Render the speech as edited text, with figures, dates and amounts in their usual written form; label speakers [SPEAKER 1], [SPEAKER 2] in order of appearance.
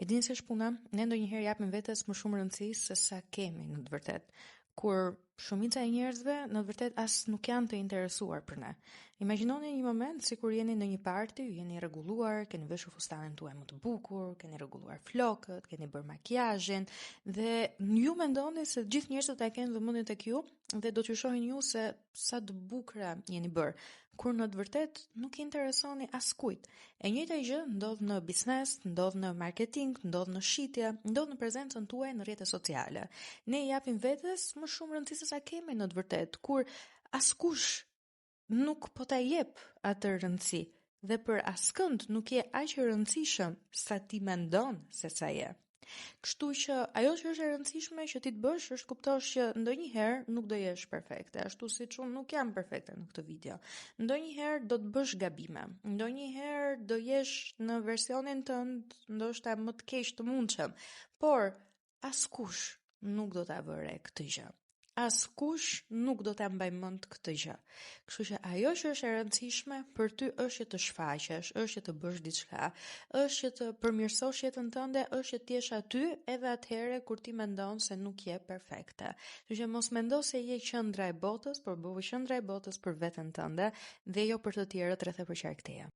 [SPEAKER 1] E dini se shpuna, ne ndonjëherë japim vetes më shumë rëndësi se sa kemi në të vërtetë. Kur shumica e njerëzve në të vërtetë as nuk janë të interesuar për ne. Imagjinoni një moment sikur jeni në një party, jeni rregulluar, keni veshur fustanin tuaj më të bukur, keni rregulluar flokët, keni bërë makiazhin dhe ju mendoni se gjithë njerëzit e kenë vëmendjen tek ju dhe do t'ju shohin ju se sa të bukura jeni bërë, kur në të vërtetë nuk i interesoni askujt. E njëjta gjë ndodh në biznes, ndodh në marketing, ndodh në shitje, ndodh në prezencën tuaj në rrjetet sociale. Ne i japim vetes më shumë rëndësi se sa kemi në të vërtetë, kur askush nuk po ta jep atë rëndësi dhe për askënd nuk je aq i rëndësishëm sa ti mendon se sa je. Kështu që ajo që është e rëndësishme që ti të bësh është kuptosh që ndonjëherë nuk do jesh perfekte, ashtu siç unë nuk jam perfekte në këtë video. Ndonjëherë do të bësh gabime, ndonjëherë do jesh në versionin tënd ndoshta më të keq të mundshëm, por askush nuk do ta vëre këtë gjë. Askush nuk do ta mbaj mend këtë gjë. Kështu që ajo që është e rëndësishme për ty është që të shfaqesh, është që të bësh diçka, është që të përmirësosh jetën tënde, është që të jesh aty edhe atëherë kur ti mendon se nuk je perfekte. Kështu që mos mendo se je qendra e botës, por bëu qendra e botës për veten tënde dhe jo për të tjerët rreth e përqar këteje.